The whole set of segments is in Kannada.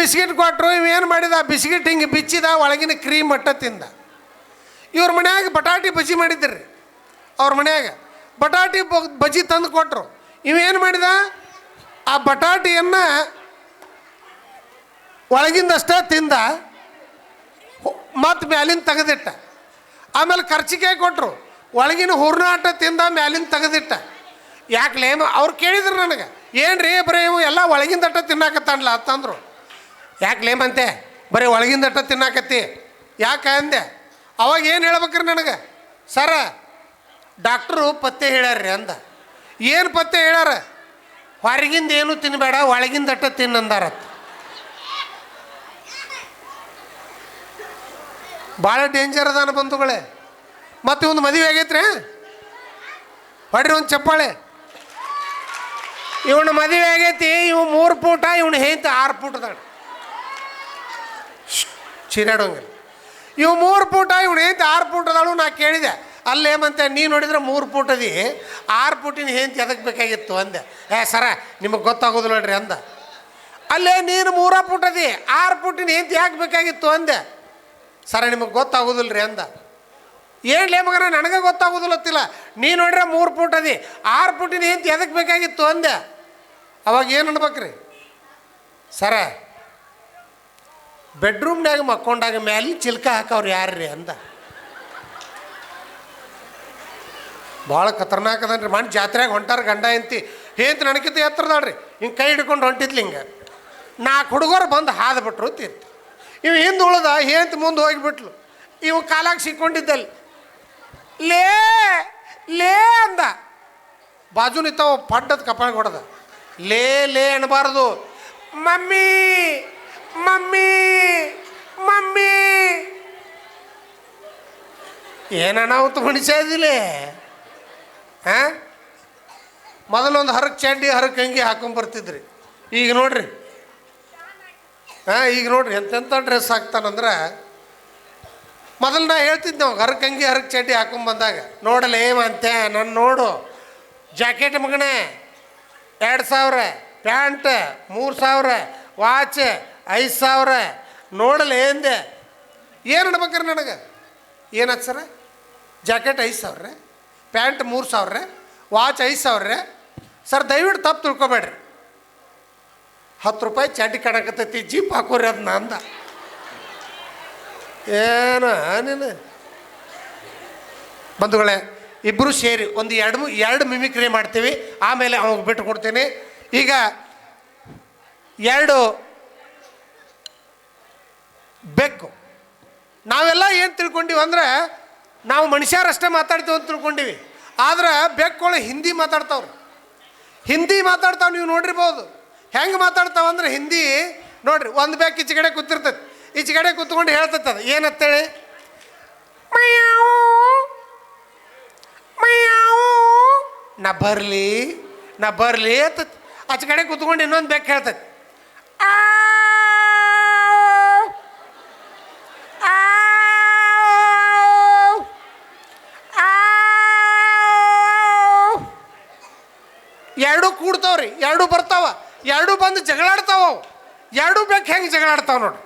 ಬಿಸ್ಕಿಟ್ ಕೊಟ್ಟರು. ಇವೇನು ಮಾಡಿದ, ಬಿಸ್ಕಿಟ್ ಹಿಂಗೆ ಬಿಚ್ಚಿದ, ಒಳಗಿನ ಕ್ರೀಮ್ ಮಟ್ಟ ತಿಂದ. ಇವ್ರ ಮನ್ಯಾಗ ಬಟಾಟಿ ಬಜ್ಜಿ ಮಾಡಿದ್ರಿ. ಅವ್ರ ಮನ್ಯಾಗ ಬಟಾಟಿ ಬಜ್ಜಿ ತಂದು ಕೊಟ್ಟರು. ಇವೇನು ಮಾಡಿದ, ಆ ಬಟಾಟಿಯನ್ನು ಒಳಗಿಂದಷ್ಟೇ ತಿಂದ, ಮತ್ತು ಮ್ಯಾಲಿನ ತೆಗೆದಿಟ್ಟ. ಆಮೇಲೆ ಕರ್ಚಿಕಾಯಿ ಕೊಟ್ಟರು, ಒಳಗಿನ ಹೂರ್ಣ ಆಟ ತಿಂದ, ಮ್ಯಾಲಿನ ತೆಗೆದಿಟ್ಟ. ಯಾಕೆ ಅವ್ರು ಕೇಳಿದ್ರು ನನಗೆ, ಏನು ರೀ ಬರೀ ಇವು ಎಲ್ಲ ಒಳಗಿಂದಟ್ಟ ತಿನ್ನಾಕತ್ತಾನಲ್ಲ ಅಂತಂದರು. ಯಾಕೆ ಅಂತೆ, ಬರೀ ಒಳಗಿಂದಟ್ಟ ತಿನ್ನಾಕತ್ತಿ ಯಾಕೆ ಅಂದೆ. ಅವಾಗ ಏನು ಹೇಳ್ಬೇಕ್ರಿ ನನಗೆ, ಸರ ಡಾಕ್ಟ್ರು ಪತ್ತೆ ಹೇಳ್ಯಾರ್ರಿ ಅಂದ. ಏನು ಪತ್ತೆ ಹೇಳ್ಯಾರ, ಹೊರಗಿಂದ ಏನು ತಿನ್ನಬೇಡ, ಒಳಗಿಂದಟ್ಟ ತಿನ್ನಂದಾರತ್ತ. ಭಾಳ ಡೇಂಜರ್ ಅದಾನ ಬಂಧುಗಳೇ. ಮತ್ತು ಒಂದು ಮದುವೆ ಆಗೈತ್ರಿ, ಹೊಡ್ರಿ ಒಂದು ಚಪ್ಪಾಳೆ. ಇವನ ಮದುವೆ ಆಗೈತಿ, ಇವು 3 ಫೂಟ, ಇವನು ಹೆಂತ 6 ಫೂಟ್ ಅದಾಳ. ಚಿರಾಡೋಂಗಿಲ್ಲ. ಇವು 3 ಫೂಟ, ಇವನು ಹೆಂತ 6 ಫೂಟ್ ಅದಾಳು. ನಾ ಕೇಳಿದೆ, ಅಲ್ಲೇಮಂತೆ ನೀ ನೋಡಿದ್ರೆ 3 ಫೂಟ್ ಅದಿ, 6 ಫೂಟಿನ ಹೆಂತ ಎದಕ್ಕೆ ಬೇಕಾಗಿತ್ತು ಅಂದೆ. ಸರ ನಿಮಗೆ ಗೊತ್ತಾಗೋದಿಲ್ಲ ನೋಡ್ರಿ ಅಂದ. ಅಲ್ಲೇ ನೀನು 3 ಫೂಟ್ ಅದಿ, 6 ಫೂಟಿನ ಹೆಂತ ಯಾಕೆ ಬೇಕಾಗಿತ್ತು ಅಂದೆ. ಸರ ನಿಮಗೆ ಗೊತ್ತಾಗೋದಿಲ್ಲ ರೀ ಅಂದ. ಏನ್ಲೇ ಮಗನ ನನಗೆ ಗೊತ್ತಾಗೋದಿಲ್ಲತ್ತಿಲ್ಲ, ನೀ ನೋಡ್ರೆ 3 ಫೂಟ್ ಅದಿ, 6 ಫೂಟಿನ ಹೆಂತ ಎದಕ್ಕೆ ಬೇಕಾಗಿತ್ತು ಅಂದೆ. ಅವಾಗ ಏನು ಅನ್ಬೇಕ್ರಿ, ಸರ ಬೆಡ್ರೂಮ್ನಾಗ ಮಕ್ಕೊಂಡಾಗ ಮ್ಯಾಲಿನ ಚಿಲ್ಕ ಹಾಕವ್ರು ಯಾರ್ರಿ ಅಂದ. ಭಾಳ ಖತರ್ನಾಕ್ ಅದನ್ರಿ. ಮಣ್ಣು ಜಾತ್ರೆಯಾಗ ಹೊಂಟಾರ ಗಂಡ ಹೆಂಡ್ತಿ, ಹೆಂತ ನನಗಿಂತ ಎತ್ತರದಾಳ್ರಿ, ಹಿಂಗೆ ಕೈ ಹಿಡ್ಕೊಂಡು ಹೊಂಟಿದ್ಲಿ. ಹಿಂಗೆ 4 ಹುಡುಗರು ಬಂದು ಹಾದು ಬಿಟ್ರು ತೀರ್ತಿ. ಇವು ಹಿಂದೆ ಉಳ್ದ, ಹೆಂತ ಮುಂದೆ ಹೋಗಿಬಿಟ್ಲು. ಇವು ಕಾಲಾಗ ಸಿಕ್ಕೊಂಡಿದ್ದಲ್ಲಿ ಲೇ ಲೇ ಅಂದ. ಬಾಜು ನಿಂತಾವ ಪಡ್ಡದ ಕಪಾಳ ಹೊಡೆದ. ಲೇ ಲೇ ಅನ್ನಬಾರ್ದು, ಮಮ್ಮಿ ಮಮ್ಮಿ ಮಮ್ಮಿ. ಏನನಾವತ್ತು ಮನುಷ್ಯ ಇದಿಲ್ಲ. ಹಾಂ, ಮೊದಲೊಂದು ಹರಕ್ ಚಡ್ಡಿ ಹರಕ್ ಅಂಗಿ ಹಾಕೊಂಬರ್ತಿದ್ರಿ. ಈಗ ನೋಡ್ರಿ, ಈಗ ನೋಡ್ರಿ ಎಂತೆಂಥ ಡ್ರೆಸ್ ಹಾಕ್ತಾನಂದ್ರೆ. ಮೊದಲು ನಾ ಹೇಳ್ತಿದ್ದೆ ನಾವು ಹರಕ್ ಅಂಗಿ ಹರಕ್ ಚಡ್ಡಿ ಹಾಕೊಂಬಂದಾಗ, ನೋಡಲ್ಲ ಏಮಂತೆ ನಾನು ನೋಡು, ಜಾಕೆಟ್ ಮಗನೇ 2000, ಪ್ಯಾಂಟ್ 3000, ವಾಚ್ 5000, ನೋಡಲ್ಲ ಎಂದೆ. ಏನು ಅನ್ಬೇಕ್ರಿ ನನಗೆ, ಏನು ಸರ, ಜಾಕೆಟ್ 5000, ಪ್ಯಾಂಟ್ 3000, ವಾಚ್ 5000. ಸರ್ ದಯವಿಟ್ಟು ತಪ್ಪು ತಿಳ್ಕೊಬೇಡ್ರಿ, 10 ರೂಪಾಯಿ ಚಡ್ಡಿ ಕಾಣಕತ್ತೈತಿ, ಜೀಪ್ ಹಾಕೋರಿ ಅದನ್ನ ಅಂದ. ಏನು ನೀನು ಬಂಧುಗಳೇ, ಇಬ್ಬರು ಸೇರಿ ಒಂದು ಎರಡು ಮಿಮಿಕ್ರಿ ಮಾಡ್ತೀವಿ, ಆಮೇಲೆ ಅವಾಗ ಬಿಟ್ಟು ಕೊಡ್ತೀನಿ. ಈಗ 2 ಬೆಕ್ಕು. ನಾವೆಲ್ಲ ಏನು ತಿಳ್ಕೊಂಡಿವಿ ಅಂದ್ರೆ, ನಾವು ಮನುಷ್ಯರಷ್ಟೇ ಮಾತಾಡ್ತೀವಿ ಅಂತ ತಿಳ್ಕೊಂಡಿವಿ. ಆದ್ರೆ ಬೆಕ್ಕುಗಳು ಹಿಂದಿ ಮಾತಾಡ್ತಾವ್ರಿ. ಹಿಂದಿ ಮಾತಾಡ್ತಾವೆ, ನೀವು ನೋಡಿರ್ಬೋದು. ಹೆಂಗೆ ಮಾತಾಡ್ತಾವಂದ್ರೆ ಹಿಂದಿ ನೋಡ್ರಿ. ಒಂದು ಬೆಕ್ಕು ಈಚೆ ಕಡೆ ಕೂತಿರ್ತೈತಿ, ಈಚೆ ಕಡೆ ಕೂತ್ಕೊಂಡು ಹೇಳ್ತೈತೆ ಅದು ಏನಂತೇಳಿ, ನಾ ಬರಲಿ ಅಂತೈತಿ. ಆಚೆ ಕಡೆ ಕೂತ್ಕೊಂಡು ಇನ್ನೊಂದು ಬೆಕ್ಕು ಹೇಳ್ತೈತಿ, ಎರಡೂ ಕೂಡ್ತಾವ್ರಿ, ಎರಡೂ ಬರ್ತಾವ, ಎರಡೂ ಬಂದು ಜಗಳಾಡ್ತಾವ. ಎರಡೂ ಬೆಕ್ಕು ಹೆಂಗೆ ಜಗಳಾಡ್ತಾವ ನೋಡ್ರಿ.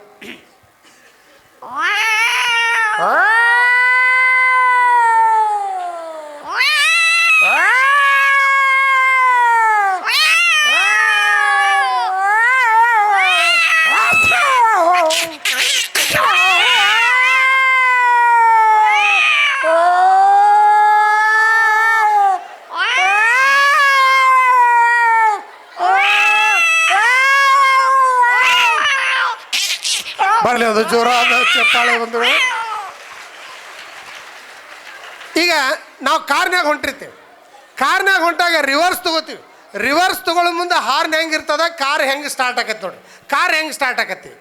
ಬರಲಿ ಅದು ಜೋರಾದ ಚಪ್ಪಾಳೆ ಬಂದು. ಈಗ ನಾವು ಕಾರ್ನಾಗ ಹೊಂಟಿರ್ತೀವಿ, ಕಾರ್ನಾಗ ಹೊಂಟಾಗ ರಿವರ್ಸ್ ತೊಗೋತೀವಿ. ರಿವರ್ಸ್ ತೊಗೊಳ್ಳೋ ಮುಂದೆ ಹಾರ್ನ್ ಹೆಂಗಿರ್ತದ, ಕಾರ್ ಹೆಂಗೆ ಸ್ಟಾರ್ಟ್ ಆಕತಿ ನೋಡ್ರಿ. ಕಾರ್ ಹೆಂಗೆ ಸ್ಟಾರ್ಟ್ ಆಕತಿ,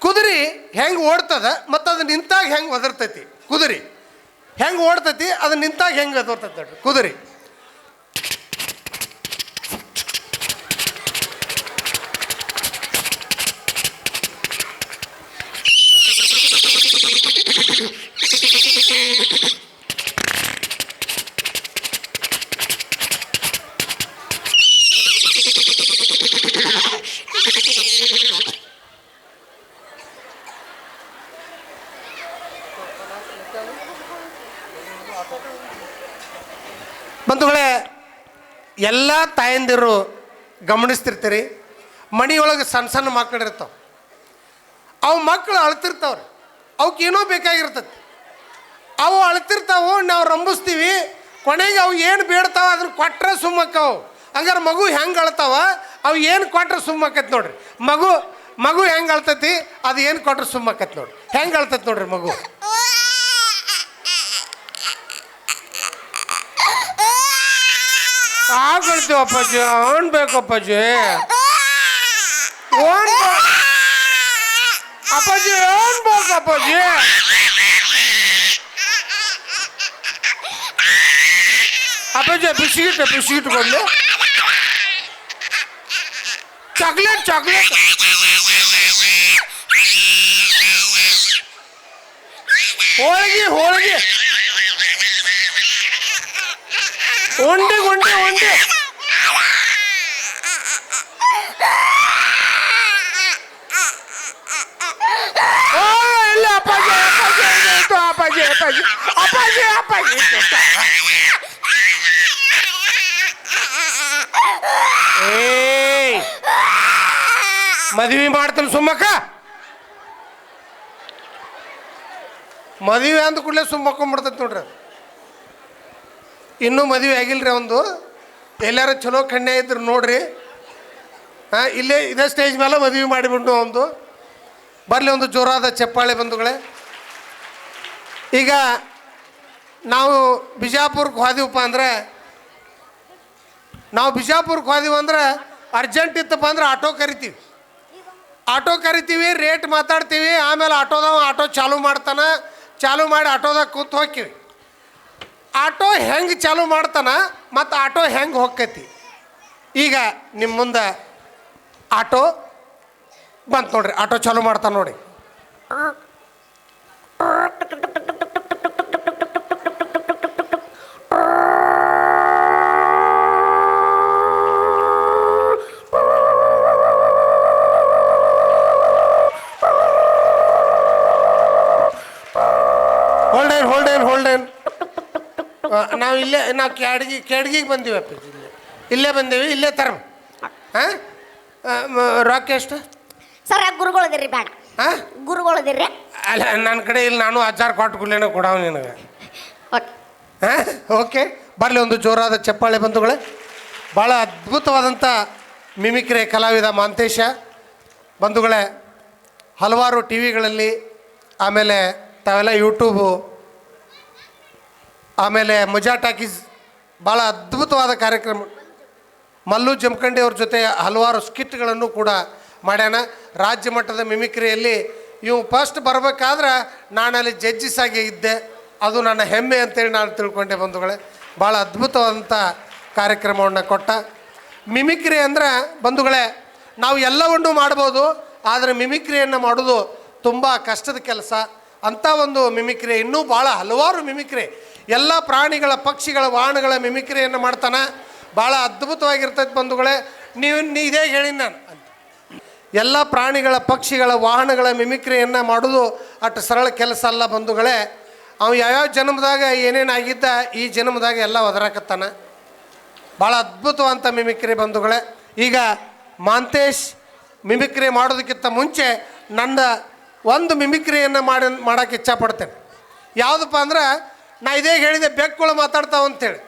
ಕುದುರೆ ಹೆಂಗೆ ಓಡ್ತದ ಮತ್ತು ಅದು ನಿಂತಾಗ ಹೆಂಗೆ ಒದರ್ತೈತಿ. ಕುದುರೆ ಹೆಂಗೆ ಓಡ್ತೈತಿ, ಅದು ನಿಂತಾಗ ಹೆಂಗೆ ಒದರ್ತೈತಿ ನೋಡ್ರಿ ಕುದುರೆ. ಎಲ್ಲ ತಾಯಂದಿರು ಗಮನಿಸ್ತಿರ್ತೀರಿ, ಮನೆಯೊಳಗೆ ಸಣ್ಣ ಸಣ್ಣ ಮಕ್ಕಳು ಇರ್ತಾವೆ. ಅವು ಮಕ್ಕಳು ಅಳ್ತಿರ್ತಾವ್ರಿ, ಅವಕ್ಕೆ ಏನೋ ಬೇಕಾಗಿರ್ತೈತಿ. ಅವು ಅಳ್ತಿರ್ತಾವೆ, ನಾವು ರಂಬಿಸ್ತೀವಿ. ಕೊನೆಗೆ ಅವು ಏನು ಬೇಡ್ತಾವ ಅದನ್ನು ಕೊಟ್ರೆ ಸುಮ್ಮಕ್ಕವು. ಹಂಗಾರೆ ಮಗು ಹೆಂಗೆ ಅಳ್ತಾವ, ಅವು ಏನು ಕೊಟ್ರೆ ಸುಮ್ಮಕ್ಕೈತಿ ನೋಡ್ರಿ. ಮಗು ಹೆಂಗೆ ಅಳ್ತೈತಿ, ಅದು ಏನು ಕೊಟ್ರೆ ಸುಮ್ಮಕ್ಕೈತಿ ನೋಡ್ರಿ. ಹೆಂಗೆ ಅಳ್ತೈತಿ ನೋಡ್ರಿ ಮಗು. ಆಗ್ಬಿಡ್ತೀವಿ ಅಪ್ಪಾಜಿ, ಅವನ್ ಬೇಕು ಅಪ್ಪಾಜಿ, ಅಪ್ಪಾಜಿ ಅವನ್ ಬೇಕು ಅಪ್ಪಾಜಿ. ಅಪ್ಪಾಜಿ ಬಿಸ್ಕಿಟ್ ಕೊಡ್ಲಿ, ಚಾಕ್ಲೇಟ್ ಹೋಳಿಗೆ ಉಂಡೆ ಇಲ್ಲ ಅಪ್ಪಾಜಿ ಮದುವೆ ಮಾಡ್ತಾನೆ ಸುಮ್ಮಕ್ಕ. ಮದುವೆ ಅಂದ ಕೂಡಲೇ ಸುಮ್ಮಕ್ಕೊಂಡ್ಬಿಡ್ತೈತಿ ನೋಡ್ರಿ. ಇನ್ನೂ ಮದುವೆ ಆಗಿಲ್ರಿ ಒಂದು. ಎಲ್ಲಾರು ಚಲೋ ಕನ್ಯೆ ಇದ್ರು ನೋಡ್ರಿ. ಇಲ್ಲೇ ಇದೇ ಸ್ಟೇಜ್ ಮೇಲೆ ಮದುವೆ ಮಾಡಿಬಿಟ್ಟು ಒಂದು ಬರಲಿ ಒಂದು ಜೋರಾದ ಚಪ್ಪಾಳೆ ಬಂಧುಗಳೇ. ಈಗ ನಾವು ಬಿಜಾಪುರಕ್ಕೆ ಹೋದಿವಪ್ಪ ಅಂದ್ರೆ, ಅರ್ಜೆಂಟ್ ಇತ್ತಪ್ಪ ಅಂದ್ರೆ ಆಟೋ ಕರಿತೀವಿ, ರೇಟ್ ಮಾತಾಡ್ತೀವಿ. ಆಮೇಲೆ ಆಟೋ ಚಾಲು ಮಾಡ್ತಾನೆ, ಚಾಲು ಮಾಡಿ ಆಟೋದಾಗ ಕೂತು ಹೋಗ್ತೀವಿ. ಆಟೋ ಹೆಂಗೆ ಚಾಲು ಮಾಡ್ತಾನೆ ಮತ್ತು ಆಟೋ ಹೆಂಗೆ ಹೋಗ್ತೈತಿ. ಈಗ ನಿಮ್ಮ ಮುಂದೆ ಆಟೋ ಬಂತು ನೋಡ್ರಿ. ಆಟೋ ಚಾಲು ಮಾಡ್ತಾನೆ ನೋಡಿ. ಹೋಲ್ಡೇನ್ ನಾವು ಕೆಡ್ಗಿಗೆ ಬಂದೀವಪ್ಪ. ಇಲ್ಲೇ ಬಂದೀವಿ, ಇಲ್ಲೇ ತರ. ರೊಕ್ಕ ಎಷ್ಟು ಸರ್? ಗುರುಗಳದಿರ್ರಿ ಬೇಡ, ಗುರುಗಳದಿರ್ರಿ. ಅಲ್ಲ ನನ್ನ ಕಡೆ ಇಲ್ಲಿ ನಾನು 1000 ಕೊಟ್ಟು ಗುಲ್ಲೇನೋ ಕೊಡವ ನಿನಗೆ. ಓಕೆ, ಬರಲಿ ಒಂದು ಜೋರಾದ ಚಪ್ಪಾಳೆ ಬಂಧುಗಳೇ. ಭಾಳ ಅದ್ಭುತವಾದಂಥ ಮಿಮಿಕ್ರಿ ಕಲಾವಿದ ಮಾಂತೇಶ ಬಂಧುಗಳೇ. ಹಲವಾರು ಟಿ ವಿಗಳಲ್ಲಿ, ಆಮೇಲೆ ತಾವೆಲ್ಲ ಯೂಟ್ಯೂಬು, ಆಮೇಲೆ ಮಜಾ ಟಾಕೀಸ್, ಭಾಳ ಅದ್ಭುತವಾದ ಕಾರ್ಯಕ್ರಮ. ಮಲ್ಲು ಜಮಖಂಡಿ ಅವ್ರ ಜೊತೆ ಹಲವಾರು ಸ್ಕಿಟ್ಗಳನ್ನು ಕೂಡ ಮಾಡ್ಯಾನ. ರಾಜ್ಯ ಮಟ್ಟದ ಮಿಮಿಕ್ರಿಯಲ್ಲಿ ಇವು ಫಸ್ಟ್ ಬರಬೇಕಾದ್ರೆ ನಾನಲ್ಲಿ ಜಡ್ಜಸ್ ಆಗಿ ಇದ್ದೆ. ಅದು ನನ್ನ ಹೆಮ್ಮೆ ಅಂತೇಳಿ ನಾನು ತಿಳ್ಕೊಂಡೆ ಬಂಧುಗಳೇ. ಭಾಳ ಅದ್ಭುತವಾದಂಥ ಕಾರ್ಯಕ್ರಮವನ್ನು ಕೊಟ್ಟ. ಮಿಮಿಕ್ರಿ ಅಂದರೆ ಬಂಧುಗಳೇ, ನಾವು ಎಲ್ಲವನ್ನೂ ಮಾಡ್ಬೋದು, ಆದರೆ ಮಿಮಿಕ್ರಿಯನ್ನು ಮಾಡೋದು ತುಂಬ ಕಷ್ಟದ ಕೆಲಸ. ಅಂಥ ಒಂದು ಮಿಮಿಕ್ರಿ, ಇನ್ನೂ ಭಾಳ ಹಲವಾರು ಮಿಮಿಕ್ರಿ, ಎಲ್ಲ ಪ್ರಾಣಿಗಳ, ಪಕ್ಷಿಗಳ, ವಾಹನಗಳ ಮಿಮಿಕ್ರಿಯನ್ನು ಮಾಡ್ತಾನೆ. ಭಾಳ ಅದ್ಭುತವಾಗಿರ್ತೈತೆ ಬಂಧುಗಳೇ. ನೀವು ಇದೇ ಹೇಳಿ ನಾನು, ಎಲ್ಲ ಪ್ರಾಣಿಗಳ, ಪಕ್ಷಿಗಳ, ವಾಹನಗಳ ಮಿಮಿಕ್ರಿಯನ್ನು ಮಾಡೋದು ಅಷ್ಟು ಸರಳ ಕೆಲಸ ಅಲ್ಲ ಬಂಧುಗಳೇ. ಅವು ಯಾವ್ಯಾವ ಜನ್ಮದಾಗ ಏನೇನಾಗಿದ್ದ ಈ ಜನ್ಮದಾಗ ಎಲ್ಲ ಒದರಾಕತ್ತಾನೆ. ಭಾಳ ಅದ್ಭುತವಂತ ಮಿಮಿಕ್ರಿ ಬಂಧುಗಳೇ. ಈಗ ಮಾಂತೇಶ್ ಮಿಮಿಕ್ರಿ ಮಾಡೋದಕ್ಕಿಂತ ಮುಂಚೆ ನನ್ನ ಒಂದು ಮಿಮಿಕ್ರಿಯನ್ನು ಮಾಡೋಕ್ಕೆ ಇಚ್ಛಪಡ್ತೇನೆ. ಯಾವುದಪ್ಪ ಅಂದ್ರೆ, ನಾ ಇದೇ ಹೇಳಿದೆ, ಬೆಕ್ಕುಗಳು ಮಾತಾಡ್ತಾವ ಅಂತೇಳಿ,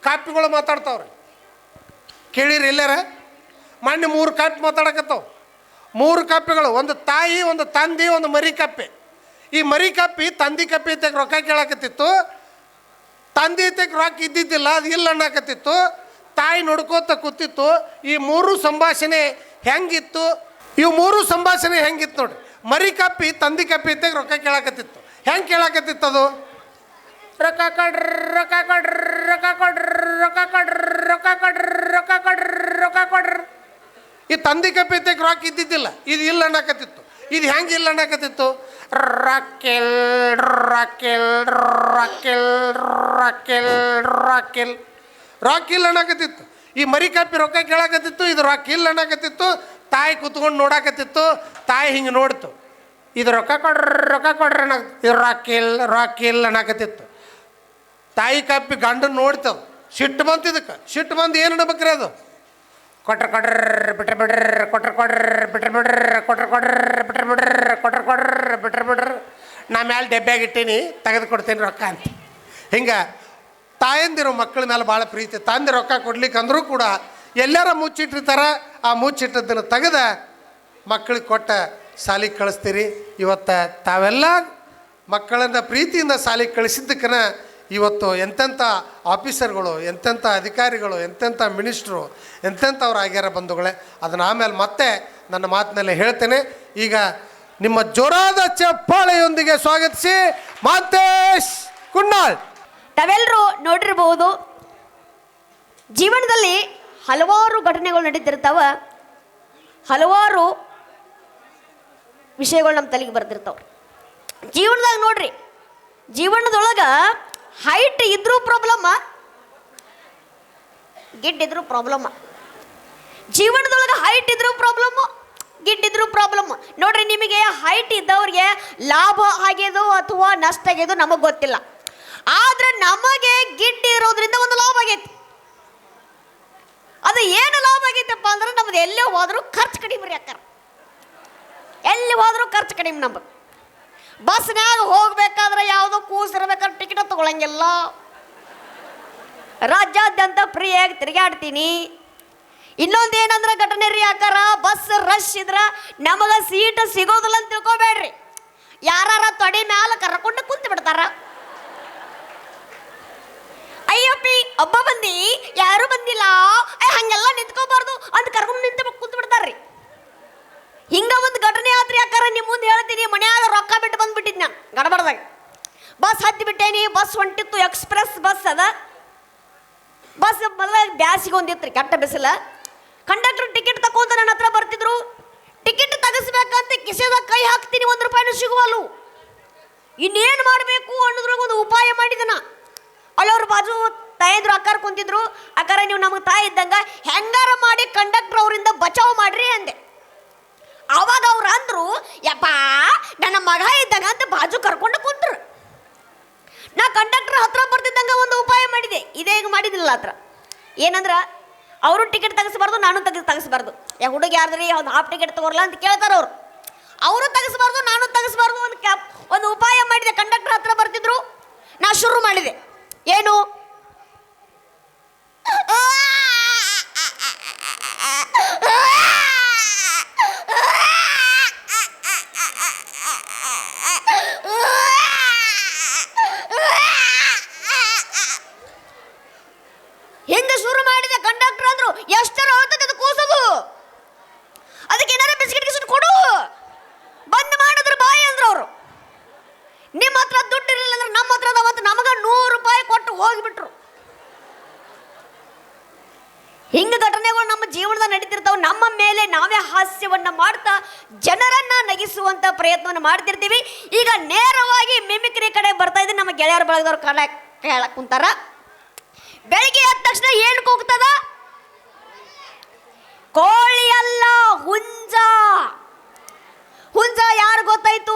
ಕಾಪಿಗಳು ಮಾತಾಡ್ತಾವ್ರಿ. ಕೇಳಿರಿ ಎಲ್ಲಾರ? ಮೊನ್ನೆ 3 ಕಾಪಿ ಮಾತಾಡಕತ್ತಾವ. 3 ಕಾಪಿಗಳು, ಒಂದು ತಾಯಿ, ಒಂದು ತಂದಿ, ಒಂದು ಮರಿ ಕಪ್ಪೆ. ಈ ಮರಿ ಕಪ್ಪಿ ತಂದಿ ಕಪ್ಪಿ ಇತ್ತಕ್ಕೆ ರೊಕ್ಕ ಕೇಳಾಕತ್ತಿತ್ತು. ತಂದಿ ಇತ್ತಕ್ಕೆ ರೊಕ್ಕ ಇದ್ದಿದ್ದಿಲ್ಲ, ಅದು ಇಲ್ಲ ಅನ್ನಕತ್ತಿತ್ತು. ತಾಯಿ ನೋಡ್ಕೋತ ಕೂತಿತ್ತು. ಈ 3 ಸಂಭಾಷಣೆ ಹೆಂಗಿತ್ತು? ಇವು 3 ಸಂಭಾಷಣೆ ಹೆಂಗಿತ್ತು ನೋಡ್ರಿ. ಮರಿ ಕಪ್ಪಿ ತಂದಿ ಕಪ್ಪಿ ಇತ್ತಕ್ಕೆ ರೊಕ್ಕ ಕೇಳಾಕತ್ತಿತ್ತು. ಹೆಂಗೆ ಕೇಳಾಕತ್ತಿತ್ತು ಅದು? ರೊಕ್ಕ ಕೊಡ್ರಿ, ರೊಕ್ಕ ಕೊಡ್ರಿ, ರೊಕ್ಕ ಕೊಡ್ರಿ, ರೊಕ್ಕ ಕೊಡ್ರಿ, ರೊಕ್ಕ ಕೊಡ್ರಿ, ರೊಕ್ಕ ಕೊಡ್ರಿ, ರೊಕ್ಕ ಕೊಡ್ರಿ. ಈ ತಂದಿ ಕಪ್ಪಿ ಇತ್ತಕ್ಕೆ ರೊಕ್ಕ ಇದ್ದಿದ್ದಿಲ್ಲ, ಇದು ಇಲ್ಲ ಅನ್ನಕತ್ತಿತ್ತು. ಇದು ಹೆಂಗೆ ಇಲ್ಲ ಅನ್ನಕತ್ತಿತ್ತು? ರಾಕೆಲ್ ರಾಕೆಲ್ ರಾಕೆಲ್ ರಾಕೆಲ್ ರಾಕೆಲ್ ರೊಕ್ಕ ಇಲ್ಲ ಅನ್ನಕತ್ತಿತ್ತು. ಈ ಮರಿ ಕಾಪಿ ರೊಕ್ಕ ಕೇಳಾಕತ್ತಿತ್ತು, ಇದು ರೊಕ್ಕ ಇಲ್ಲ ಅನ್ನಕತ್ತಿತ್ತು. ತಾಯಿ ಕುತ್ಕೊಂಡು ನೋಡಾಕತ್ತಿತ್ತು. ತಾಯಿ ಹಿಂಗೆ ನೋಡ್ತು, ಇದು ರೊಕ್ಕ ಕೊಡ್ರಿ ಅನ್ನಕತ್ತಿತ್ತು. ಇದು ರಾಕಿಲ್ ಅನ್ನಕತ್ತಿತ್ತು. ತಾಯಿ ಕಾಪಿ ಗಂಡನ ನೋಡ್ತವೆ, ಸಿಟ್ಟು ಬಂತು ಇದಕ್ಕೆ. ಸಿಟ್ಟು ಬಂದು ಏನು ಅನ್ಬೇಕ್ರಿ ಅದು? ಕೊಟ್ರ ಕೊಡ್ರ ಬಿಟ್ರೆ ಬಿಡ್ರ, ಕೊಟ್ರ ಕೊಡ್ರ ಬಿಟ್ರೆ ಬಿಡ್ರ, ಕೊಟ್ರ ಕೊಡ್ರ ಬಿಟ್ರೆ ಬಿಡ್ರ, ಕೊಟ್ರ ಕೊಡ್ರ ಬಿಟ್ರೆ ಬಿಡ್ರ, ನಾ ಮ್ಯಾಲೆ ಡೆಬ್ಬ್ಯಾಗ ಇಟ್ಟೀನಿ ತೆಗೆದು ಕೊಡ್ತೀನಿ ರೊಕ್ಕ ಅಂತ. ಹಿಂಗೆ ತಾಯಂದಿರು ಮಕ್ಕಳ ಮೇಲೆ ಭಾಳ ಪ್ರೀತಿ. ತಂದೆ ರೊಕ್ಕ ಕೊಡ್ಲಿಕ್ಕೆ ಅಂದರೂ ಕೂಡ ಎಲ್ಲಾರ ಮುಚ್ಚಿಟ್ಟಿರ್ತಾರೆ, ಆ ಮುಚ್ಚಿಟ್ಟದನ್ನು ತೆಗೆದ ಮಕ್ಕಳಿಗೆ ಕೊಟ್ಟ ಶಾಲೆಗೆ ಕಳಿಸ್ತೀರಿ. ಇವತ್ತು ತಾವೆಲ್ಲ ಮಕ್ಕಳನ್ನು ಪ್ರೀತಿಯಿಂದ ಶಾಲೆಗೆ ಕಳಿಸಿದ್ದಕ್ಕನ ಇವತ್ತು ಎಂತೆಂಥ ಆಫೀಸರ್ಗಳು, ಎಂತೆಂಥ ಅಧಿಕಾರಿಗಳು, ಎಂತೆಂಥ ಮಿನಿಸ್ಟ್ರು, ಎಂತೆಂಥವ್ರು ಆಗ್ಯಾರ ಬಂಧುಗಳೇ. ಅದನ್ನು ಆಮೇಲೆ ಮತ್ತೆ ನನ್ನ ಮಾತಿನಲ್ಲಿ ಹೇಳ್ತೇನೆ. ಈಗ ನಿಮ್ಮ ಜೋರಾದ ಚಪ್ಪಾಳೆಯೊಂದಿಗೆ ಸ್ವಾಗತಿಸಿ ಮಾತೇಶ್ ಕುನ್ನಾಳ್. ತಾವೆಲ್ಲರೂ ನೋಡಿರ್ಬೋದು, ಜೀವನದಲ್ಲಿ ಹಲವಾರು ಘಟನೆಗಳು ನಡೀತಿರ್ತಾವ, ಹಲವಾರು ವಿಷಯಗಳು ನಮ್ಮ ತಲೆಗೆ ಬರ್ತಿರ್ತಾವ. ಜೀವನದಾಗ ನೋಡ್ರಿ, ಜೀವನದೊಳಗೆ ಹೈಟ್ ಇದ್ರೂ ಪ್ರಾಬ್ಲಮ್ಮ, ಗಿಡ್ ಇದ್ರೂ ಪ್ರಾಬ್ಲಮ್ಮ. ಜೀವನದೊಳಗೆ ಹೈಟ್ ಇದ್ರೂ ಪ್ರಾಬ್ಲಮ್ಮು, ಗಿಡ್ ಇದ್ರೂ ಪ್ರಾಬ್ಲಮ್. ನೋಡ್ರಿ, ನಿಮಗೆ ಹೈಟ್ ಇದ್ದವ್ರಿಗೆ ಲಾಭ ಆಗ್ಯದೋ ಅಥವಾ ನಷ್ಟ ಆಗ್ಯದೋ ನಮಗೆ ಗೊತ್ತಿಲ್ಲ. ಆದ್ರೆ ನಮಗೆ ಗಿಡ್ ಇರೋದ್ರಿಂದ ಒಂದು ಲಾಭ ಆಗೈತಿ. ಅದು ಏನು ಲಾಭ ಆಗೈತಪ್ಪ ಅಂದ್ರೆ ನಮ್ದು ಎಲ್ಲೇ ಹೋದ್ರೂ ಖರ್ಚು ಕಡಿಮೆ ರೀ ಅಕ್ಕಾರ. ಎಲ್ಲಿ ಹೋದ್ರೂ ಖರ್ಚು ಕಡಿಮೆ. ನಮಗೆ ಬಸ್ನ್ಯಾಗ ಹೋಗ್ಬೇಕಾದ್ರೆ ಯಾವುದೋ ಕೂಸಿರ್ಬೇಕಾದ್ರೆ ಟಿಕೆಟ್ ತಗೊಳಂಗಿಲ್ಲ. ರಾಜ್ಯಾದ್ಯಂತ ಫ್ರೀಯಾಗಿ ತಿರುಗಾಡ್ತೀನಿ. ಇನ್ನೊಂದು ಏನಂದ್ರೆ ಘಟನೆ ರೀ ಅಕ್ಕಾರ, ಬಸ್ ರಶ್ ಇದ್ರೆ ನಮಗೆ ಸೀಟ್ ಸಿಗೋದಿಲ್ಲ ಅಂತ ತಿಳ್ಕೊಬೇಡ್ರಿ. ಯಾರ ತೊಡೆ ಮ್ಯಾಲ ಕರ್ಕೊಂಡು ಕುಂತು ಬಿಡ್ತಾರ. ಅಯ್ಯಪ್ಪಿ ಒಬ್ಬ ಬಂದಿ ಯಾರು ಬಂದಿಲ್ಲ, ಹಂಗೆಲ್ಲ ನಿಂತ್ಕೋಬಾರ್ದು ಅಂತ ಕರ್ಕೊಂಡು ನಿಂತು ಕುಂತು ಬಿಡ್ತಾರ್ರಿ. ಹಿಂಗ ಒಂದು ಘಟನೆ ಆತ್ರಿ ಅಕ್ಕಾರ. ನಿಮ್ಮ ಮುಂದೆ ಹೇಳ್ತೀನಿ. ಮನ್ಯಾಗ ರೊಕ್ಕ ಬಿಟ್ಟು ಬಂದ್ಬಿಟ್ಟಿದ್ ನಾನು ಗಡಬಡ್ದಾಗ. ಬಸ್ ಹತ್ತಿ ಬಿಟ್ಟೇನಿ. ಬಸ್ ಹೊಂಟಿತ್ತು, ಎಕ್ಸ್ಪ್ರೆಸ್ ಬಸ್ ಅದ. ಬಸ್ ಮೊದಲ ಬ್ಯಾಸಿಗೆ ಒಂದಿತ್ತು ರೀ, ಕೆಟ್ಟ ಬಿಸಿಲ. ಕಂಡಕ್ಟರ್ ಟಿಕೆಟ್ ತಗೊಂತ ನನ್ನ ಹತ್ರ ಬರ್ತಿದ್ರು. ಟಿಕೆಟ್ ತೆಗಿಸ್ಬೇಕಂತ ಕಿಸೆದಾಗ ಕೈ ಹಾಕ್ತೀನಿ, ₹1 ಸಿಗುವಲ್ಲು. ಇನ್ನೇನು ಮಾಡಬೇಕು ಅನ್ನೋದ್ರಾಗ ಒಂದು ಉಪಾಯ ಮಾಡಿದನ. ಅಲ್ಲವ್ರ ಬಾಜು ತಾಯಿದ್ರು ಅಕ್ಕಾರ ಕುಂತಿದ್ರು. ಅಕ್ಕಾರ, ನೀವು ನಮಗೆ ತಾಯಿ ಇದ್ದಂಗ ಹೆಂಗಾರ ಮಾಡಿ ಕಂಡಕ್ಟರ್ ಅವರಿಂದ ಬಚಾವ್ ಮಾಡ್ರಿ ಅಂದೆ. ಅವಾಗ ಅವ್ರು ಅಂದ್ರು, ಯಪ್ಪ ನನ್ನ ಮಗ ಇದ್ದಂಗ ಅಂತ ಬಾಜು ಕರ್ಕೊಂಡು ಕುಂತ್ರು. ನಾ ಕಂಡಕ್ಟರ್ ಹತ್ರ ಬರ್ತಿದ್ದಂಗ ಒಂದು ಉಪಾಯ ಮಾಡಿದೆ. ಇದೇ ಈಗ ಮಾಡಿದಿಲ್ಲ ಹತ್ರ. ಏನಂದ್ರ, ಅವರು ಟಿಕೆಟ್ ತೆಗಿಸ್ಬಾರ್ದು, ನಾನು ತೆಗಿಸ್ಬಾರ್ದು. ಹುಡುಗಿ ಯಾರ್ದ್ರಿ ಒಂದು ಹಾಫ್ ಟಿಕೆಟ್ ತಗೋರಲ್ಲ ಅಂತ ಕೇಳ್ತಾರ ಅವ್ರು. ಅವರು ತೆಗಿಸ್ಬಾರ್ದು, ನಾನು ತೆಗಿಸ್ಬಾರ್ದು. ಒಂದು ಉಪಾಯ ಮಾಡಿದೆ. ಕಂಡಕ್ಟರ್ ಹತ್ರ ಬರ್ತಿದ್ರು, ನಾ ಶುರು ಮಾಡಿದೆ. ಏನು, ಹೆಂಗ ಶುರು ಮಾಡಿದೆ. ಕಂಡಕ್ಟರ್ ಅಂದ್ರು, ಎಷ್ಟರ ಹೋಗ್ತದೆ ಅದು ಕೂಸೋದು, ಅದಕ್ಕೆ ಏನಾರ ಬಿಸ್ಕೆಟ್ ಗಿಸ್ಕೆಟ್ ಕೊಡು, ಬಂದ್ ಮಾಡಿದ್ರು ಬಾಯಿ ಅಂದ್ರು ಅವರು. ನಿಮ್ಮ ಹತ್ರ ದುಡ್ಡು ಇರಲಿಲ್ಲ ಅಂದ್ರೆ ನಮ್ಮ ಹತ್ರ ಅವತ್ತು ನಮಗ ₹100 ಕೊಟ್ಟು ಹೋಗಿಬಿಟ್ರು. ಹಿಂಗ ಘಟನೆಗಳು ನಮ್ಮ ಜೀವನದಾಗ ನಡೀತಿರ್ತಾವೆ. ನಮ್ಮ ಮೇಲೆ ನಾವೇ ಹಾಸ್ಯವನ್ನ ಮಾಡ್ತಾ ಜನರನ್ನ ನಗಿಸುವಂತ ಪ್ರಯತ್ನವನ್ನು ಮಾಡ್ತಿರ್ತೀವಿ. ಈಗ ನೇರವಾಗಿ ಮಿಮಿಕ್ರಿ ಕಡೆ ಬರ್ತಾ ಇದ್ರೆ ನಮ್ಮ ಗೆಳೆಯರ ಬಳಗದವ್ರು ಕೇಳಕ್ ಕುಂತಾರ. ಬೆಳಿಗ್ಗೆ ಎದ್ದ ತಕ್ಷಣ ಏನು ಕೂಗ್ತದ? ಕೋಳಿ ಅಲ್ಲ, ಹುಂಜ. ಹುಂಜ ಯಾರು ಗೊತ್ತಾಯ್ತು?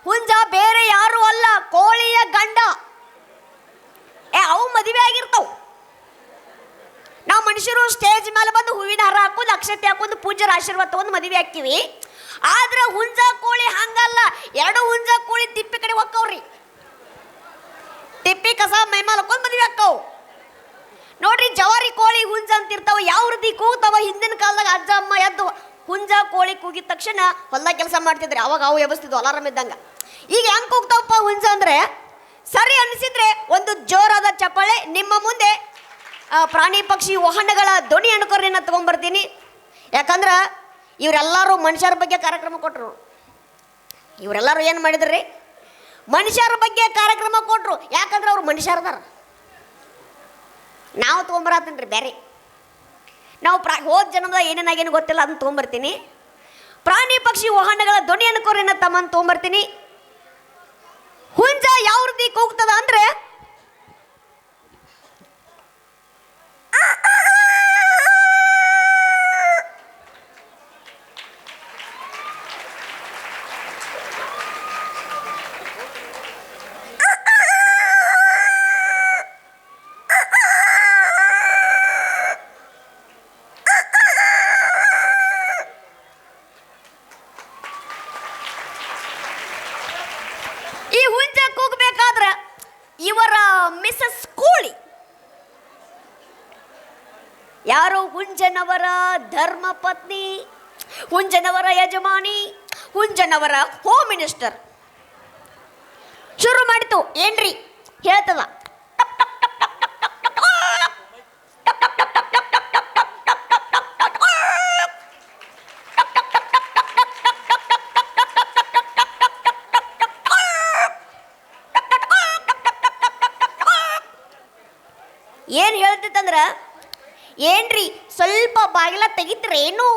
ಹುಂಜ ಬೇರೆ ಯಾರು ಅಲ್ಲ, ಕೋಳಿಯ ಗಂಡ. ಅವು ಮದುವೆ ಆಗಿರ್ತಾವ. ನಾವು ಮನುಷ್ಯರು ಸ್ಟೇಜ್ ಮೇಲೆ ಬಂದು ಹೂವಿನ ಹಾರ ಹಾಕೋದು, ಅಕ್ಷತೆ ಹಾಕೋದು, ಪೂಜಾರ ಆಶೀರ್ವಾದ ತಗೊಂಡು ಮದುವೆ ಹಾಕಿವಿ. ಆದ್ರೆ ಹುಂಜ ಕೋಳಿ ಹಂಗಲ್ಲ. 2 ಹುಂಜ ಕೋಳಿ ತಿಪ್ಪಿ ಕಡೆ ಹೊಕ್ಕವ್ರಿ. ತಿಪ್ಪಿ ಕಸ ಮೈಮೇಲೆ ಹಾಕೊಂಡು ಮದುವೆ ಹಾಕವು. ನೋಡ್ರಿ, ಜವಾರಿ ಕೋಳಿ ಹುಂಜ ಅಂತ ಇರ್ತಾವ. ಯಾವ ರೀತಿ ಕೂಗ್ತಾವ? ಹಿಂದಿನ ಕಾಲದಾಗ ಅಜ್ಜ ಅಮ್ಮ ಎದ್ದು ಹುಂಜ ಕೋಳಿ ಕೂಗಿದ ತಕ್ಷಣ ಹೊಲ ಕೆಲಸ ಮಾಡ್ತಿದ್ರಿ. ಅವಾಗ ಅವು ಎಬ್ಬಿಸ್ತಿದ್ವು ಅಲಾರಾಮ್ ಇದ್ದಂಗ. ಈಗ ಹೆಂಗ್ ಕೂಗ್ತಾವಪ್ಪ ಹುಂಜ ಅಂದ್ರೆ, ಸರಿ ಅನಿಸಿದ್ರೆ ಒಂದು ಜೋರಾದ ಚಪ್ಪಾಳೆ. ನಿಮ್ಮ ಮುಂದೆ ಪ್ರಾಣಿ ಪಕ್ಷಿ ವಾಹನಗಳ ಧ್ವನಿ ಅನುಕರಣೆಯನ್ನ ತಗೊಂಡ್ಬರ್ತೀನಿ. ಯಾಕಂದ್ರೆ ಇವರೆಲ್ಲರೂ ಮನುಷ್ಯರ ಬಗ್ಗೆ ಕಾರ್ಯಕ್ರಮ ಕೊಟ್ಟರು. ಇವರೆಲ್ಲರೂ ಏನು ಮಾಡಿದ್ರಿ? ಮನುಷ್ಯರ ಬಗ್ಗೆ ಕಾರ್ಯಕ್ರಮ ಕೊಟ್ಟರು. ಯಾಕಂದ್ರೆ ಅವ್ರು ಮನುಷ್ಯರದಾರ. ನಾವು ತೊಗೊಂಬರತ್ತೀನಿ ಬೇರೆ. ನಾವು ಹೋದ ಜನ್ಮದ ಏನೇನಾಗೇನು ಗೊತ್ತಿಲ್ಲ, ಅದನ್ನ ತೊಗೊಂಬರ್ತೀನಿ. ಪ್ರಾಣಿ ಪಕ್ಷಿ ವಾಹನಗಳ ಧ್ವನಿ ಅನುಕರಣೆಯನ್ನ ತಮ್ಮನ್ನು ತೊಗೊಂಬರ್ತೀನಿ. ಹುಂಜ ಯಾವ ರೀತಿ ಕೂಗ್ತದ ಅಂದ್ರೆ, ಯಾರು? ಹುಂಜನವರ ಧರ್ಮ ಪತ್ನಿ, ಹುಂಜನವರ ಯಜಮಾನಿ, ಹುಂಜನವರ ಹೋಮ್ ಮಿನಿಸ್ಟರ್. ಶುರು ಮಾಡಿತು. ಏನ್ರಿ ಹೇಳ್ತದ? ಏನ್ ಹೇಳ್ತಿತ್ತಂದ್ರ, ಏನ್ರಿ ಸ್ವಲ್ಪ ಬಾಗಿಲ ತೆಗಿತ್ರೇನು?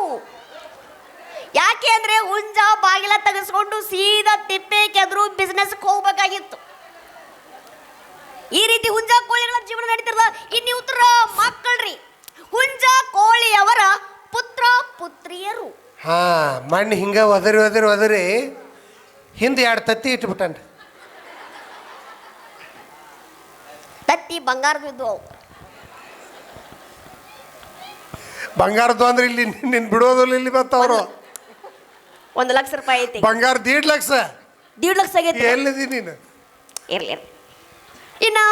ಯಾಕೆ ಅಂದ್ರೆ ಹುಂಜ ಬಾಗಿಲ ತೆಗೆಸ್ಕೊಂಡು ಸೀದಾ ತಿಪ್ಪೆ ಕೆದ್ರು ಬಿಸ್ನೆಸ್ಗೆ ಹೋಗ್ಬೇಕಾಗಿತ್ತು. ಈ ರೀತಿ ಹುಂಜ ಕೋಳಿಗಳ ಜೀವನ ನಡೀತಿರದ. ಇನ್ನು ಉತ್ತರ ಮಕ್ಕಳ್ರಿ, ಹುಂಜ ಕೋಳಿಯವರ ಪುತ್ರ ಪುತ್ರಿಯರು. ಹಾ, ಮಣ್ಣು ಹಿಂಗ ಒದರಿ ಒದರಿ ಒದರಿ ಹಿಂದೆ 2 ತತ್ತಿ ಇಟ್ಬಿಟ್ಟನ್ರಿ. ತತ್ತಿ ಬಂಗಾರದಿದ್ದು ಅವು. ಬಂಗಾರದ್ದು ಅಂದ್ರೆ ಇಲ್ಲಿ ನಿನ್ ಬಿಡೋದಿಲ್ಲ, ಇಲ್ಲಿ ಬರ್ತಾವ್ರು. 1 ಲಕ್ಷ ರೂಪಾಯಿ ಐತಿ. ಬಂಗಾರ 1.5 ಲಕ್ಷ. 1.5 ಲಕ್ಷ ಆಗೈತಿ. ಎಲ್ಲಿದಿ ನೀನು? ಇರ್ಲಿ. ಇನ್ನು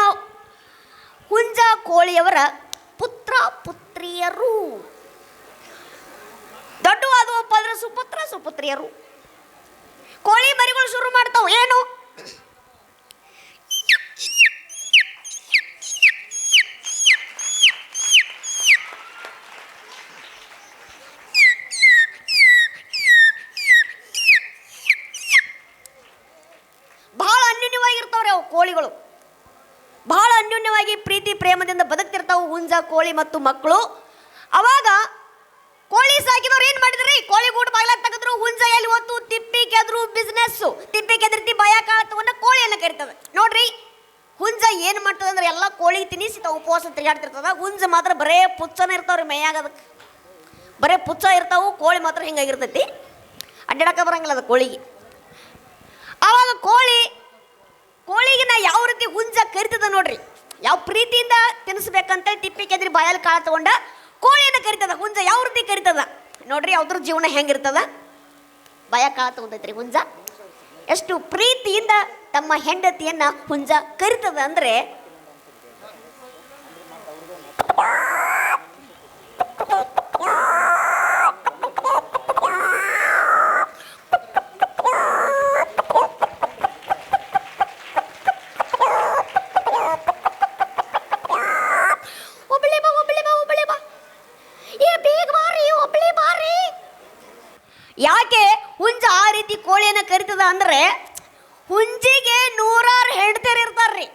ಹುಂಜ ಕೋಳಿಯವರ ಪುತ್ರ ಪುತ್ರಿಯರು ದೊಡ್ಡವಾದವಪ್ಪ ಅಂದ್ರೆ ಸುಪುತ್ರ ಸುಪುತ್ರಿಯರು. ಕೋಳಿ ಮರಿಗಳು ಶುರು ಮಾಡ್ತಾವ. ಏನು? ಬಹಳ ಅನ್ಯೋನ್ಯವಾಗಿರ್ತಾವ್ರಿ ಅವು ಕೋಳಿಗಳು. ಬಹಳ ಅನ್ಯೋನ್ಯವಾಗಿ ಪ್ರೀತಿ ಪ್ರೇಮದಿಂದ ಬದುಕ್ತಿರ್ತಾವು ಹುಂಜ ಕೋಳಿ ಮತ್ತು ಮಕ್ಕಳು. ಅವಾಗ ಕೋಳಿ ಸಾಕಿದವ್ರು ಏನ್ ಮಾಡಿದ್ರಿ? ಕೋಳಿ ಗೂಡು ಬಾಗಿಲ ತೆಗೆದ್ರು. ಹುಂಜ ಎಲ್ಲಿ ಹೊತ್ತು ತಿಪ್ಪಿ ಕೆದ್ರು ಬಿಸ್ನೆಸ್. ತಿಪ್ಪಿ ಕೆದರ್ತಿ ಭಯ ಕಾಳ ತಗೊಂಡ ಕೋಳಿಯನ್ನ ಕರಿತದ. ನೋಡ್ರಿ, ಹುಂಜ ಏನ್ ಮಾಡ್ತದ ಅಂದ್ರೆ ಎಲ್ಲ ಕೋಳಿ ತಿನ್ನಿಸಿ ತಾವು ಉಪವಾಸ ತಿರುಗಾಡ್ತಿರ್ತದ. ಹುಂಜ ಮಾತ್ರ ಬರೇ ಪುಚ್ಚನ ಇರ್ತಾವ್ರಿ ಮೈಯಾಗ. ಅದಕ್ಕೆ ಬರೇ ಪುಚ್ಚ ಇರ್ತಾವು. ಕೋಳಿ ಮಾತ್ರ ಹಿಂಗಾಗಿರ್ತೈತಿ, ಅಡ್ಡಾಡಕ ಬರಂಗಿಲ್ಲ ಅದು ಕೋಳಿಗೆ. ಆವಾಗ ಕೋಳಿಗೆ ನಾ ಯಾವ ರೀತಿ ಹುಂಜ ಕರಿತದ ನೋಡ್ರಿ, ಯಾವ ಪ್ರೀತಿಯಿಂದ ತಿನ್ನಿಸ್ಬೇಕಂತ ತಿಪ್ಪಿ ಕೆದ್ರಿ ಬಾಯಲ್ಲಿ ಕಾಳ ತಗೊಂಡ ಕೋಳಿಯನ್ನು ಕರಿತದ. ಹುಂಜ ಯಾವ ರೀತಿ ಕರಿತದ ನೋಡ್ರಿ, ಅವ್ರ ಜೀವನ ಹೆಂಗಿರ್ತದ. ಭಯ ಕಾಳ ತಗೊಂಡೈತ್ರಿ ಹುಂಜ. ಎಷ್ಟು ಪ್ರೀತಿಯಿಂದ ತಮ್ಮ ಹೆಂಡತಿಯನ್ನ ಹುಂಜ ಕರಿತದ ಅಂದ್ರೆ, ಯಾಕೆ ಹುಂಜ ಆ ರೀತಿ ಕೋಳಿಯನ್ನ ಕರಿತದ ಅಂದ್ರೆ, ಹುಂಜಿಗೆ 100 ಹೆಂಡತಿಯರು ಇರ್ತಾರ್ರಿ.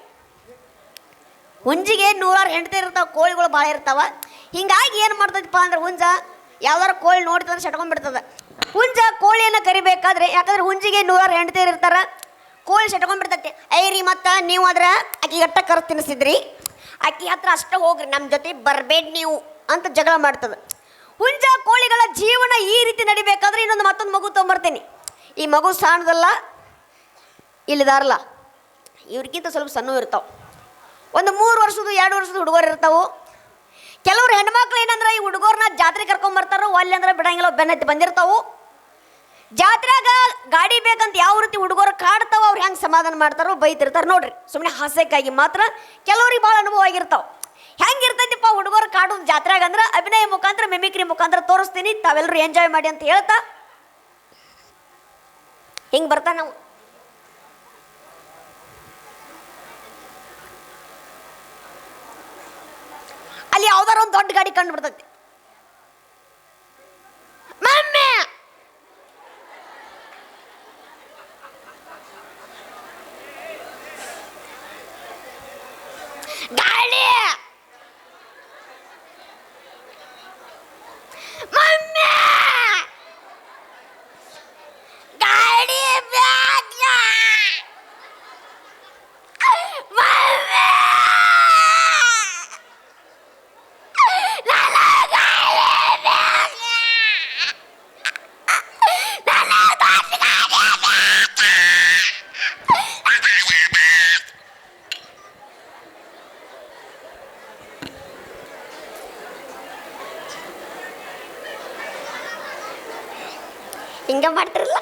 ಹುಂಜಿಗೆ 100 ಹೆಂಡತಿಯರು ಇರ್ತಾವ. ಕೋಳಿಗಳು ಭಾಳ ಇರ್ತಾವ. ಹಿಂಗಾಗಿ ಏನು ಮಾಡ್ತದಪ್ಪ ಅಂದ್ರೆ, ಹುಂಜ ಯಾವ್ದಾರ ಕೋಳಿ ನೋಡ್ತಂದ್ರೆ ಸಟ್ಕೊಂಡ್ಬಿಡ್ತದ. ಹುಂಜ ಕೋಳಿಯನ್ನ ಕರಿಬೇಕಾದ್ರೆ, ಯಾಕಂದ್ರೆ ಹುಂಜಿಗೆ 100 ಹೆಂಡತಿಯರು ಇರ್ತಾರ, ಕೋಳಿ ಸಟ್ಕೊಂಡ್ಬಿಡ್ತೈತಿ. ಐರಿ ಮತ್ತ ನೀವು ಆದ್ರೆ ಆಕಿ ಗಟ್ಟ ಕರ್ ತಿನ್ನಿಸಿದ್ರಿ, ಆಕಿ ಹತ್ರ ಅಷ್ಟೇ ಹೋಗ್ರಿ, ನಮ್ಮ ಜೊತೆ ಬರಬೇಡಿ ನೀವು ಅಂತ ಜಗಳ ಮಾಡ್ತದ. ಹುಂಜ ಕೋಳಿಗಳ ಜೀವನ ಈ ರೀತಿ ನಡಿಬೇಕಾದ್ರೆ ಮತ್ತೊಂದು ಮಗು ತೊಗೊಂಬರ್ತೇನೆ. ಈ ಮಗು ಸಣ್ಣದಲ್ಲ, ಇಲ್ಲಿದಾರಲ್ಲ ಇವ್ರಿಗಿಂತ ಸ್ವಲ್ಪ ಸಣ್ಣ ಇರ್ತಾವೆ. ಒಂದು 3 ವರ್ಷದ 2 ವರ್ಷದ ಹುಡುಗರು ಇರ್ತಾವೆ. ಕೆಲವ್ರು ಹೆಣ್ಮಕ್ಳು ಏನಂದ್ರೆ ಈ ಹುಡುಗರನ್ನ ಜಾತ್ರೆ ಕರ್ಕೊಂಬರ್ತಾರೋ, ಅಲ್ಲಿ ಅಂದ್ರೆ ಬಿಡಂಗಿಲ್ಲ, ಬೆನ್ನತ್ತಿ ಬಂದಿರ್ತಾವು. ಜಾತ್ರೆಗ ಗಾಡಿ ಬೇಕಂತ ಯಾವ ರೀತಿ ಹುಡುಗರು ಕಾಡ್ತಾವ, ಅವ್ರು ಹೆಂಗೆ ಸಮಾಧಾನ ಮಾಡ್ತಾರೋ ಬೈತಿರ್ತಾರೆ ನೋಡ್ರಿ. ಸುಮ್ಮನೆ ಹಾಸ್ಯಕ್ಕಾಗಿ ಮಾತ್ರ ಕೆಲವ್ರಿಗೆ ಭಾಳ ಅನುಭವ ಆಗಿರ್ತಾವೆ. ಹೆಂಗಿರ್ತೈತಿಪ್ಪ ಹುಡುಗರು ಕಾಡೋದು ಜಾತ್ರೆಗ ಅಂದ್ರೆ, ಅಭಿನಯ ಮುಖಾಂತರ ಮಿಮಿಕ್ರಿ ಮುಖಾಂತರ ತೋರಿಸ್ತೀನಿ, ತಾವೆಲ್ಲರೂ ಎಂಜಾಯ್ ಮಾಡಿ ಅಂತ ಹೇಳ್ತಾ ಹಿಂಗೆ ಬರ್ತಾ ನಾವು. ಅಲ್ಲಿ ಯಾವ್ದಾರ ಒಂದು ದೊಡ್ಡ ಗಾಡಿ ಕಂಡು ಬಿಡ್ತೈತಿ. ಮಮ್ಮಿ ಗಾಡಿ, ಮಮ್ಮಿ ಗಾಡಿ ಬ್ಯಾಗ, ಮಮ್ಮಿ ಹಿಂಗ ಮಾಡ್ತಿರಲ್ಲ.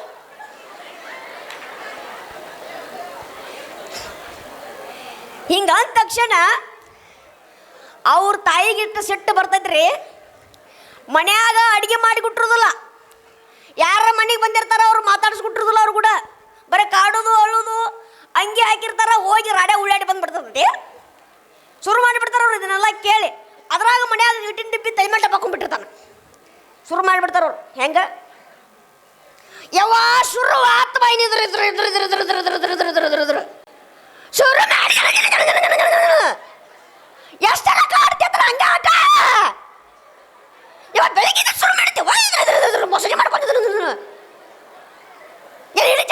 ಹಿಂಗ ಅಂದ ತಕ್ಷಣ ಅವ್ರ ತಾಯಿಗಿಟ್ಟು ಸಿಟ್ಟು ಬರ್ತೈತ್ರಿ. ಮನ್ಯಾಗ ಅಡಿಗೆ ಮಾಡಿ ಕೊಟ್ಟಿರೋದಿಲ್ಲ, ಯಾರ ಮನೆಗೆ ಬಂದಿರ್ತಾರ ಅವ್ರು ಮಾತಾಡಿಸ್ಕೊಟ್ಟಿರೋದಿಲ್ಲ. ಅವ್ರು ಕೂಡ ಬರೀ ಕಾಡೋದು ಅಳುದು ಅಂಗಿ ಹಾಕಿರ್ತಾರ, ಹೋಗಿ ರಾಡೆ ಉಳ್ಳಾಡಿ ಬಂದ್ಬಿಡ್ತದೆ. ಶುರು ಮಾಡಿಬಿಡ್ತಾರ ಅವ್ರು ಇದನ್ನೆಲ್ಲ ಕೇಳಿ. ಅದ್ರಾಗ ಮನ್ಯಾಗ ಇಟ್ಟಿನ ಡಿಬ್ಬಿ ತೈಮಂಟ ಹಾಕೊಂಡ್ಬಿಟ್ಟಿರ್ತಾನೆ. ಶುರು ಮಾಡಿಬಿಡ್ತಾರ ಅವ್ರು. ಹೆಂಗ ಯಾವ ಶುರು ಆತ್ ಬಾಯಿ ಇದ್ರ ಇದ್ರ ಇದ್ರ ಇದ್ರ ಇದ್ರ ಇದ್ರ ಇದ್ರ ಇದ್ರ ಇದ್ರ ಇದ್ರ ಇದ್ರ ಶುರು ಮಾಡಿ ಎಷ್ಟೆಲ್ಲ ಕಾಡ್ತಿದ್ರ ಹಂಗ ಆಟ. ಇವಾಗ ಬೆಳಿಗ್ಗೆ ಶುರು ಮಾಡ್ತೀವಿ ಮೊಸಳಿ ಮಾಡ್ಕೊಂಡಿದ್ರು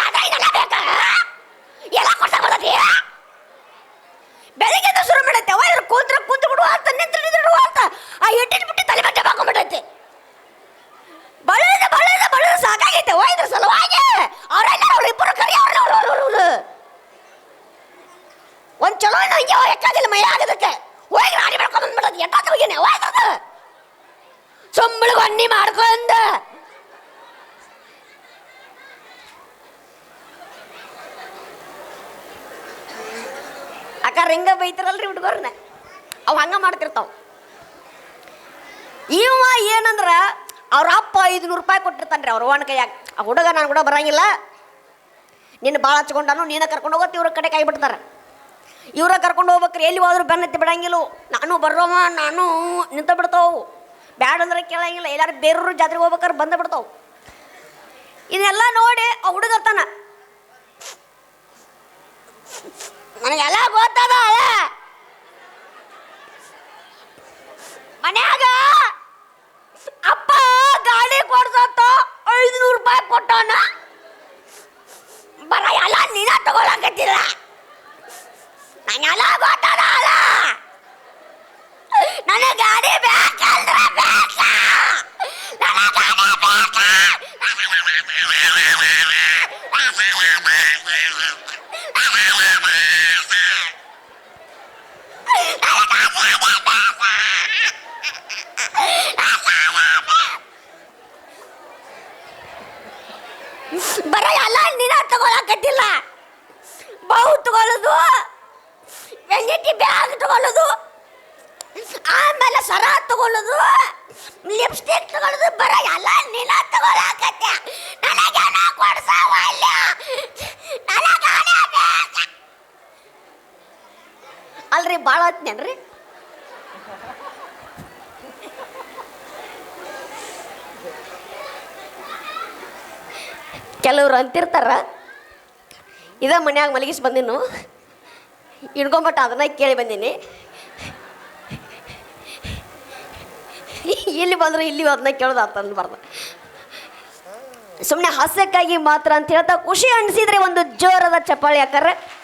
ಜಾತ್ರೆ ಇದೆಲ್ಲ ಬೇಕ ಎಲ್ಲ ಕೊಡ್ತಾ ಬರ್ತೈತಿ. ಬೆಳಿಗ್ಗೆ ಶುರು ಮಾಡತ್ತೇವ ಇದ್ರ ಕುಂತು ಬಿಡುವ ಅಂತ ನಿಂತು ಅಂತ ಆ ಹಿಟ್ಟಿನ ಬಿಟ್ಟು ತಲೆ ಬಟ್ಟೆ ಹಾಕೊಂಡ್ಬಿಟ್ಟೈತಿ. ಬಳ್ಳದ ಬಳ್ಳದ ಬಳ್ಳದ ಸಾಕಾಗೈತೆ ಇದ್ರ ಸಲುವಾಗಿ ಅವರೆಲ್ಲ ಅವ್ರಿಬ್ಬರು ಕರಿ ಅವ್ರು ಒಂದ್ ಚಲೋ ಹಂಗೆ ಎಕ್ಕಾಗಿಲ್ಲ ಮೈ ಆಗೋದಕ್ಕೆ ಹೋಗಿ ರಾಡಿ ಮಾಡ್ಕೊಂಡ್ ಬಂದ್ಬಿಡೋದು. ಎಟ್ಟ ಹೋಗಿನ ಹೋಯ್ತದ ಸುಮ್ಮಳಿಗೆ ಹೊನ್ನಿ ಮಾಡ್ಕೊಂಡ ಅಕ್ಕ ರಿಂಗ ಬೈತಾರಲ್ರಿ ಹುಡುಗರ್ನ, ಅವ್ ಹಂಗ ಮಾಡ್ತಿರ್ತಾವ. ಇವ ಏನಂದ್ರ ಅವ್ರ ಅಪ್ಪ 500 ರೂಪಾಯಿ ಕೊಟ್ಟಿರ್ತಾನ್ರಿ ಅವ್ರ ಅವ್ವನ ಕೈಯಾಗ. ಆ ಹುಡುಗ ನಾನು ಕೂಡ ಬರಂಗಿಲ್ಲ, ನಿನ್ನ ಭಾಳ ಹಚ್ಕೊಂಡಾನು, ನೀನ ಕರ್ಕೊಂಡು ಹೋಗತ್ತೆ ಇವ್ರ ಕಡೆ ಕೈ ಬಿಡ್ತಾರ. ಇವ್ರ ಕರ್ಕೊಂಡು ಹೋಗ್ಬೇಕ್ರಿ, ಎಲ್ಲಿ ಹೋದ್ರು ಬೆನ್ನತ್ತಿ ಬಿಡಂಗಿಲ್ಲ. ನಾನು ಬರ್ರವ ನಾನು ನಿಂತ ಬಿಡ್ತಾವು, ಬ್ಯಾಡ ಅಂದ್ರೆ ಕೇಳಂಗಿಲ್ಲ. ಎಲ್ಲಾರು ಬೇರೆಯವ್ರ ಜಾತ್ರೆಗೆ ಹೋಗ್ಬೇಕಾರೆ ಬಂದ ಬಿಡ್ತಾವು. ಇದನ್ನೆಲ್ಲ ನೋಡಿ ಆ ಹುಡುಗ ತಾನ ನನಗೆಲ್ಲ ಗೊತ್ತದ. ಮನ್ಯಾಗ ಅಪ್ಪ ಗಾಡಿ ಕೊಡ್ಸತ್ತ 500 ರೂಪಾಯಿ ಕೊಟ್ಟವನ ಬರ ಎಲ್ಲ ನೀನ ತಗೊಳಕತ್ತಿಲ್ಲ. ನಂಗೆಲ್ಲ ಗೊತ್ತದ. ನನ್ನ ಗಾಡಿ ಬೇಕಂದ್ರೆ ಬೇಕ, ನನ್ನ ಗಾಡಿ ಬೇಕ. ಬರ ಎಲ್ಲ ನೀನ ತಗೊಳಕತ್ತಿಲ್ಲ. ಬಹು ತಗೊಳ್ಳೋದು, ವೆಂಗಟಿ ಬ್ಯಾಗ್ ತಗೊಳ್ಳೋದು, ಆಮೇಲೆ ಸರ ತಗೊಳ್ಳೋದು, ಲಿಪ್ಸ್ಟಿಕ್ ತಗೊಳ್ಳೋದು, ಬರ ಎಲ್ಲ ನೀನ ತಗೊಳಕತ್ತ. ನನಗೇನ ಕೊಡ್ಸವಲ್ಲ, ನನಗಾನೆ ಬೇಕ. ಅಲ್ರಿ ಭಾಳ ಹೊತ್ನೇನ್ರಿ. ಕೆಲವ್ರು ಅಂತಿರ್ತಾರ ಇದ ಮನ್ಯಾಗ ಮಲಗಿಸಿ ಬಂದಿನು ಇಡ್ಕೊಂಬಟ್ಟ ಅದನ್ನ ಕೇಳಿ ಬಂದೀನಿ, ಇಲ್ಲಿ ಬಂದ್ರು ಇಲ್ಲಿ ಅದನ್ನ ಕೇಳೋದು ಅಂತಂದ್ಬಾರ್ದು. ಸುಮ್ಮನೆ ಹಾಸ್ಯಕ್ಕಾಗಿ ಮಾತ್ರ ಅಂತ ಹೇಳ್ತಾ ಖುಷಿ ಅನಿಸಿದ್ರೆ ಒಂದು ಜೋರದ ಚಪ್ಪಾಳಿ ಹಾಕಾರ.